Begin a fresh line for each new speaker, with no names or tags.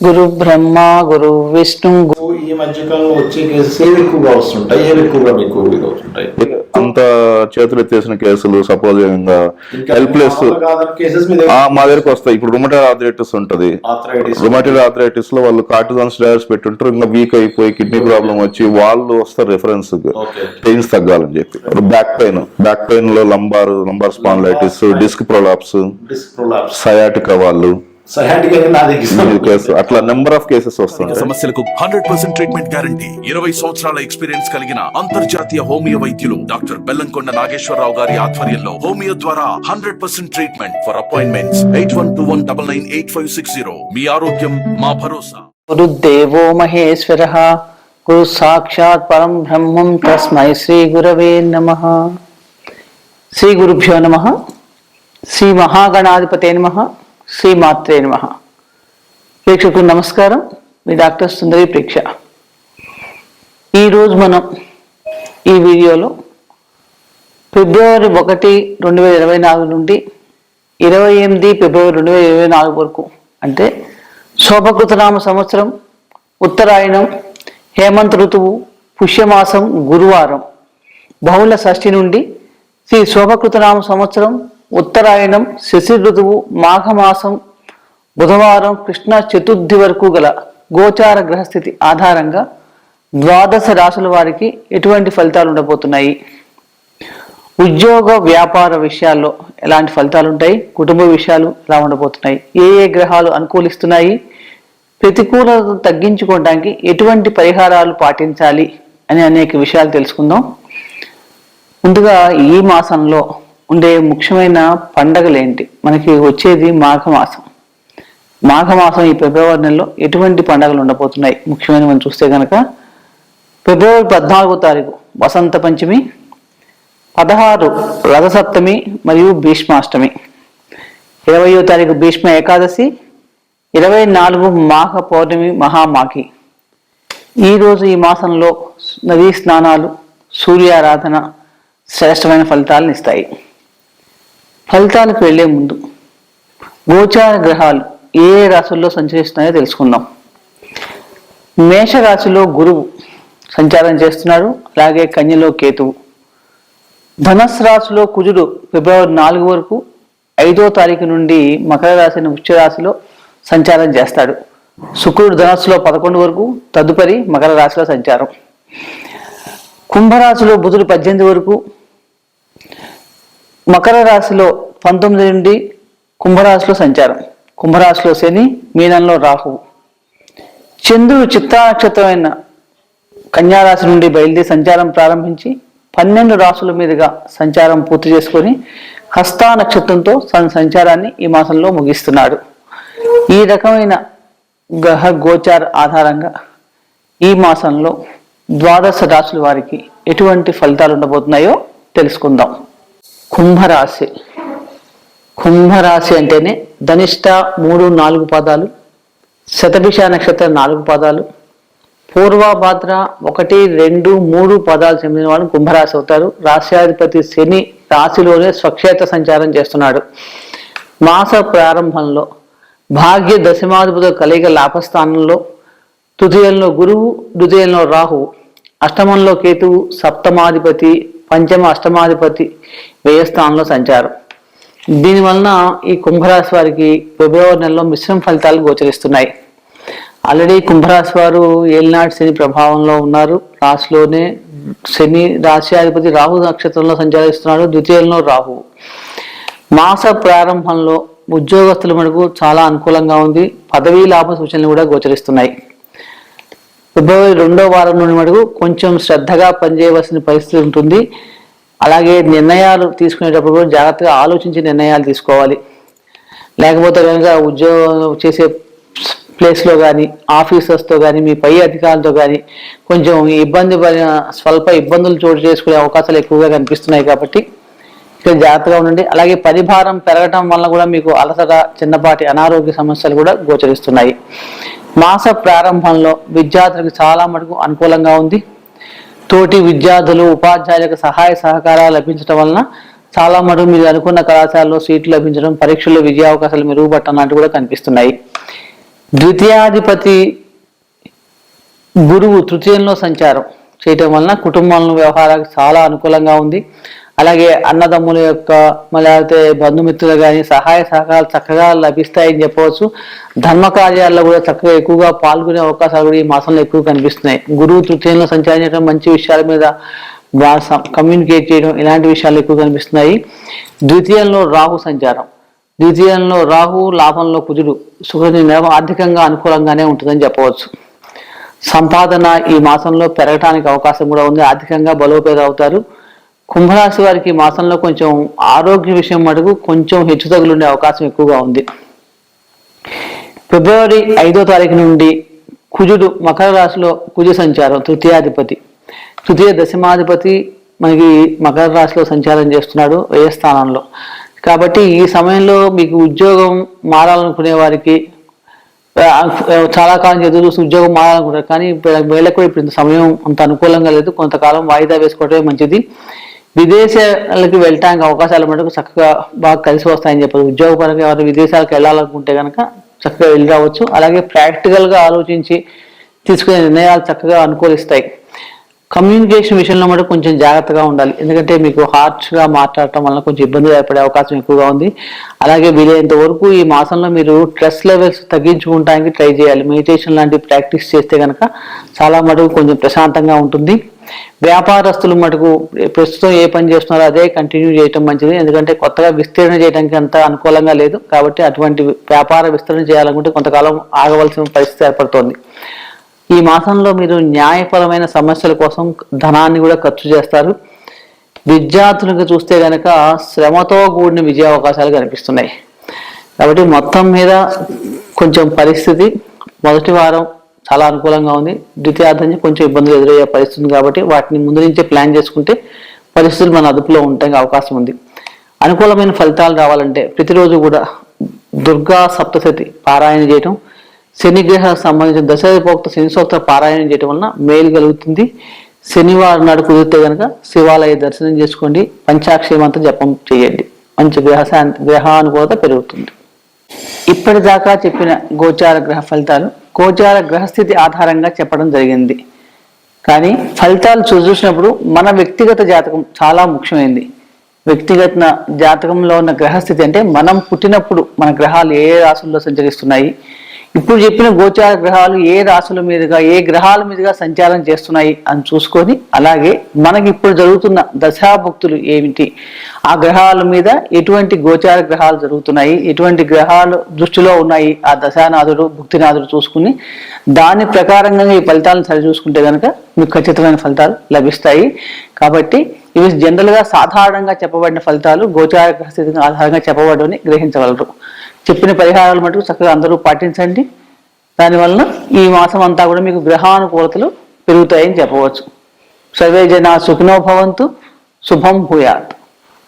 గురు బ్రహ్మ గురు విష్ణు.
ఈ మధ్యకాలంలో వచ్చే కేసెస్ ఏవి ఎక్కువగా వస్తుంటాయి, ఏవి ఎక్కువగా మీకు అవుతుంటాయి?
అంత చేతులు ఎత్తేసిన కేసులు సపోజ్ హెల్ప్లెస్ మా దగ్గరకు వస్తాయి. ఇప్పుడు రుమటైడ్ ఆర్థరైటిస్ ఉంటది. రుమటైడ్ ఆర్థరైటిస్ లో వాళ్ళు కార్టిజాన్స్ డయాస్ పెట్టుంటారు, ఇంకా వీక్ అయిపోయి కిడ్నీ ప్రాబ్లం వచ్చి వాళ్ళు వస్తారు రిఫరెన్స్ పెయిన్స్ తగ్గాలని చెప్పి. బ్యాక్ పెయిన్ లో lumbar spondylitis, disc prolapse, sciatica వాళ్ళు అట్లా నెంబర్ ఆఫ్ కేసెస్ వస్తున్నాయి.
సమస్యలకు 100% ట్రీట్మెంట్ గ్యారంటీ. 20 సంవత్సరాల ఎక్స్పీరియన్స్ కలిగిన అంతర్జాతీయ హోమియో వైద్యులు డాక్టర్ బెల్లంకొండ నాగేశ్వరరావు గారి ఆధ్వర్యంలో హోమియో ద్వారా 100% ట్రీట్మెంట్. For appointments 8121998560. మీ ఆరోగ్యం మా భరోసా.
గురుదేవో మహేశ్వరః గురు సాక్షాత్ పరం బ్రహ్మం తస్మై శ్రీ గురవే నమః. శ్రీ గురుభ్యో నమః. శ్రీ మహాగణాధిపతే నమః. శ్రీ మాత్రే నమః. ప్రేక్షకులకు నమస్కారం. మీ డాక్టర్ సుందరి ప్రేక్ష. ఈరోజు మనం ఈ వీడియోలో ఫిబ్రవరి 1, 2024 నుండి 28 ఫిబ్రవరి 2024 వరకు, అంటే శోభకృతనామ సంవత్సరం, ఉత్తరాయణం, హేమంత ఋతువు, పుష్యమాసం, గురువారం, బహుళ షష్ఠి నుండి శ్రీ శోభకృతనామ సంవత్సరం, ఉత్తరాయణం, శశి ఋతువు, మాఘమాసం, బుధవారం, కృష్ణ చతుర్థి వరకు గల గోచార గ్రహస్థితి ఆధారంగా 12 రాశుల వారికి ఎటువంటి ఫలితాలు ఉండబోతున్నాయి, ఉద్యోగ వ్యాపార విషయాల్లో ఎలాంటి ఫలితాలు ఉంటాయి, కుటుంబ విషయాలు ఎలా ఉండబోతున్నాయి, ఏ గ్రహాలు అనుకూలిస్తున్నాయి, ప్రతికూలతను తగ్గించుకోవడానికి ఎటువంటి పరిహారాలు పాటించాలి అని అనేక విషయాలు తెలుసుకుందాం. ముందుగా ఈ మాసంలో ఉండే ముఖ్యమైన పండగలు ఏంటి? మనకి వచ్చేది మాఘమాసం. మాఘమాసం ఈ ఫిబ్రవరి నెలలో ఎటువంటి పండగలు ఉండబోతున్నాయి ముఖ్యమైన మనం చూస్తే కనుక, ఫిబ్రవరి 14వ తారీఖు వసంత పంచమి, 16 రథసప్తమి మరియు భీష్మాష్టమి, 20వ తారీఖు భీష్మ ఏకాదశి, 24 మాఘ పౌర్ణమి మహామాఘి. ఈరోజు ఈ మాసంలో నదీ స్నానాలు, సూర్యారాధన శ్రేష్టమైన ఫలితాలను ఇస్తాయి. ఫలితాలకు వెళ్లే ముందు గోచార గ్రహాలు ఏ రాశుల్లో సంచరిస్తున్నాయో తెలుసుకుందాం. మేషరాశిలో గురువు సంచారం చేస్తున్నారు, అలాగే కన్యలో కేతువు. ధనస్సు రాశిలో కుజుడు ఫిబ్రవరి 4 వరకు, 5వ తారీఖు నుండి మకర రాశిని వృశ్చిక రాశిలో సంచారం చేస్తాడు. శుక్రుడు ధనస్సులో 11 వరకు, తదుపరి మకర రాశిలో సంచారం. కుంభరాశిలో బుధుడు 18 వరకు, మకర రాశిలో 19 నుండి కుంభరాశిలో సంచారం. కుంభరాశిలో శని, మీనంలో రాహువు. చంద్రుడు చిత్తా నక్షత్రమైన కన్యారాశి నుండి బయలుదేరి సంచారం ప్రారంభించి 12 రాశుల మీదుగా సంచారం పూర్తి చేసుకొని హస్తా నక్షత్రంతో సంచారాన్ని ఈ మాసంలో ముగిస్తున్నాడు. ఈ రకమైన గ్రహ గోచార ఆధారంగా ఈ మాసంలో 12 రాశుల వారికి ఎటువంటి ఫలితాలు ఉండబోతున్నాయో తెలుసుకుందాం. కుంభరాశి. కుంభరాశి అంటేనే ధనిష్ట 3, 4 పాదాలు, శతభిష నక్షత్రం 4 పాదాలు, పూర్వభాద్ర 1, 2, 3 పాదాలు చెందిన వాళ్ళు కుంభరాశి అవుతారు. రాశ్యాధిపతి శని రాశిలోనే స్వక్షేత్ర సంచారం చేస్తున్నాడు. మాస ప్రారంభంలో భాగ్య దశమాధిపతుల కలయిక లాభస్థానంలో, తృతీయంలో గురువు, ద్వితీయంలో రాహువు, అష్టమంలో కేతువు, సప్తమాధిపతి, పంచమ అష్టమాధిపతి వ్యయస్థానంలో సంచారం. దీనివలన ఈ కుంభరాశి వారికి ఫిబ్రవరి నెలలో మిశ్రమ ఫలితాలు గోచరిస్తున్నాయి. ఆల్రెడీ కుంభరాశి వారు ఏలినాటి శని ప్రభావంలో ఉన్నారు. రాశిలోనే శని రాశ్యాధిపతి రాహు నక్షత్రంలో సంచరిస్తున్నాడు, ద్వితీయంలో రాహువు. మాస ప్రారంభంలో ఉద్యోగస్తుల మటుకు చాలా అనుకూలంగా ఉంది. పదవీ లాభ సూచనలు కూడా గోచరిస్తున్నాయి. ఫిబ్రవరి 2వ వారం నుండి మటుకు కొంచెం శ్రద్ధగా పనిచేయవలసిన పరిస్థితి ఉంటుంది. అలాగే నిర్ణయాలు తీసుకునేటప్పుడు కూడా జాగ్రత్తగా ఆలోచించి నిర్ణయాలు తీసుకోవాలి. లేకపోతే కనుక ఉద్యోగం చేసే ప్లేస్లో కానీ, ఆఫీసర్స్తో కానీ, మీ పై అధికారులతో కానీ కొంచెం స్వల్ప ఇబ్బందులు చోటు చేసుకునే అవకాశాలు ఎక్కువగా కనిపిస్తున్నాయి. కాబట్టి ఇక్కడ జాగ్రత్తగా ఉండండి. అలాగే పరిభారం పెరగటం వల్ల కూడా మీకు అలసట, చిన్నపాటి అనారోగ్య సమస్యలు కూడా గోచరిస్తున్నాయి. మాస ప్రారంభంలో విద్యార్థులకు చాలా మటుకు అనుకూలంగా ఉంది. తోటి విద్యార్థులు, ఉపాధ్యాయులకు సహాయ సహకారాలు లభించడం వలన చాలా మటుకు మీరు అనుకున్న కళాశాలలో సీట్లు లభించడం, పరీక్షల్లో విజయ అవకాశాలు మెరుగుపడటం లాంటివి కూడా కనిపిస్తున్నాయి. ద్వితీయాధిపతి గురువు తృతీయంలో సంచారం చేయటం వలన కుటుంబంలో వ్యవహారాలకు చాలా అనుకూలంగా ఉంది. అలాగే అన్నదమ్ముల యొక్క లేకపోతే బంధుమిత్రులు కానీ సహాయ సహకారాలు చక్కగా లభిస్తాయని చెప్పవచ్చు. ధర్మ కార్యాల్లో కూడా చక్కగా ఎక్కువగా పాల్గొనే అవకాశాలు కూడా ఈ మాసంలో ఎక్కువ కనిపిస్తున్నాయి. గురువు తృతీయంలో సంచారం చేయడం, మంచి విషయాల మీద కమ్యూనికేట్ చేయడం, ఇలాంటి విషయాలు ఎక్కువ కనిపిస్తున్నాయి. ద్వితీయంలో రాహు సంచారం, ద్వితీయంలో రాహు, లాభంలో కుజుడు, నిర్ణయం ఆర్థికంగా అనుకూలంగానే ఉంటుందని చెప్పవచ్చు. సంపాదన ఈ మాసంలో పెరగడానికి అవకాశం కూడా ఉంది, ఆర్థికంగా బలోపేతం అవుతారు. కుంభరాశి వారికి ఈ మాసంలో కొంచెం ఆరోగ్య విషయం మటుకు కొంచెం హెచ్చుతగులు ఉండే అవకాశం ఎక్కువగా ఉంది. ఫిబ్రవరి 5వ తారీఖు నుండి కుజుడు మకర రాశిలో కుజ సంచారం, తృతీయాధిపతి, తృతీయ దశమాధిపతి మనకి మకర రాశిలో సంచారం చేస్తున్నాడు వ్యయ స్థానంలో. కాబట్టి ఈ సమయంలో మీకు ఉద్యోగం మారాలనుకునే వారికి చాలా కాలం ఎదురు చూసి ఉద్యోగం మారాలనుకుంటారు, కానీ వీళ్ళకు ఇప్పుడు ఇంత సమయం అంత అనుకూలంగా లేదు, కొంతకాలం వాయిదా వేసుకోవటమే మంచిది. విదేశాలకు వెళ్ళటానికి అవకాశాలు మటుకు చక్కగా బాగా కలిసి వస్తాయని చెప్పారు. ఉద్యోగపరంగా ఎవరు విదేశాలకు వెళ్ళాలనుకుంటే కనుక చక్కగా వెళ్ళి రావచ్చు. అలాగే ప్రాక్టికల్గా ఆలోచించి తీసుకునే నిర్ణయాలు చక్కగా అనుకూలిస్తాయి. కమ్యూనికేషన్ విషయంలో మటుకు కొంచెం జాగ్రత్తగా ఉండాలి, ఎందుకంటే మీకు హార్ష్గా మాట్లాడటం వల్ల కొంచెం ఇబ్బందులు ఏర్పడే అవకాశం ఎక్కువగా ఉంది. అలాగే వీలైనంత వరకు ఈ మాసంలో మీరు స్ట్రెస్ లెవెల్స్ తగ్గించుకోవడానికి ట్రై చేయాలి. మెడిటేషన్ లాంటి ప్రాక్టీస్ చేస్తే కనుక చాలా మటుకు కొంచెం ప్రశాంతంగా ఉంటుంది. వ్యాపారస్తులు మటుకు ప్రస్తుతం ఏ పని చేస్తున్నారో అదే కంటిన్యూ చేయటం మంచిది, ఎందుకంటే కొత్తగా విస్తరణ చేయడానికి అంత అనుకూలంగా లేదు. కాబట్టి అటువంటి వ్యాపార విస్తరణ చేయాలనుకుంటే కొంతకాలం ఆగవలసిన పరిస్థితి ఏర్పడుతోంది. ఈ మాసంలో మీరు న్యాయపరమైన సమస్యల కోసం ధనాన్ని కూడా ఖర్చు చేస్తారు. విద్యార్థులకు చూస్తే కనుక శ్రమతో కూడిన విజయ అవకాశాలు కనిపిస్తున్నాయి. కాబట్టి మొత్తం మీద కొంచెం పరిస్థితి మొదటి వారం చాలా అనుకూలంగా ఉంది, ద్వితీయార్థం కొంచెం ఇబ్బందులు ఎదురయ్యే పరిస్థితి, కాబట్టి వాటిని ముందు నుంచే ప్లాన్ చేసుకుంటే పరిస్థితులు మన అదుపులో ఉండడానికి అవకాశం ఉంది. అనుకూలమైన ఫలితాలు రావాలంటే ప్రతిరోజు కూడా దుర్గా సప్తశతి పారాయణ చేయటం, శనిగ్రహానికి సంబంధించిన దశపోక్త శని సూక్త పారాయణం చేయడం వలన మేలు కలుగుతుంది. శనివారం నాడు కుదిరితే కనుక శివాలయ దర్శనం చేసుకోండి, పంచాక్షరి మంత్రం జపం చేయండి, మంచి గ్రహానుకూలత పెరుగుతుంది. ఇప్పటిదాకా చెప్పిన గోచార గ్రహ ఫలితాలు గోచార గ్రహస్థితి ఆధారంగా చెప్పడం జరిగింది. కానీ ఫలితాలు చూసినప్పుడు మన వ్యక్తిగత జాతకం చాలా ముఖ్యమైనది. వ్యక్తిగత జాతకంలో ఉన్న గ్రహస్థితి అంటే మనం పుట్టినప్పుడు మన గ్రహాలు ఏ రాశుల్లో సంచరిస్తున్నాయి, ఇప్పుడు చెప్పిన గోచార గ్రహాలు ఏ రాశుల మీదుగా ఏ గ్రహాల మీదుగా సంచారం చేస్తున్నాయి అని చూసుకొని, అలాగే మనకి ఇప్పుడు జరుగుతున్న దశాభుక్తులు ఏమిటి, ఆ గ్రహాల మీద ఎటువంటి గోచార గ్రహాలు జరుగుతున్నాయి, ఎటువంటి గ్రహాలు దృష్టిలో ఉన్నాయి ఆ దశానాథుడు భుక్తినాథుడు చూసుకుని దాని ప్రకారంగా ఈ ఫలితాలను సరి చూసుకుంటే కనుక మీకు ఖచ్చితమైన ఫలితాలు లభిస్తాయి. కాబట్టి ఇవి జనరల్గా సాధారణంగా చెప్పబడిన ఫలితాలు గోచార గ్రహస్థితిని ఆధారంగా చెప్పబడని గ్రహించగలరు. చెప్పిన పరిహారాలు మటుకు చక్కగా అందరూ పాటించండి. దానివలన ఈ మాసం అంతా కూడా మీకు గ్రహానుకూలతలు పెరుగుతాయని చెప్పవచ్చు. సర్వే జనా సుఖినో భవంతు, శుభం భూయాత్.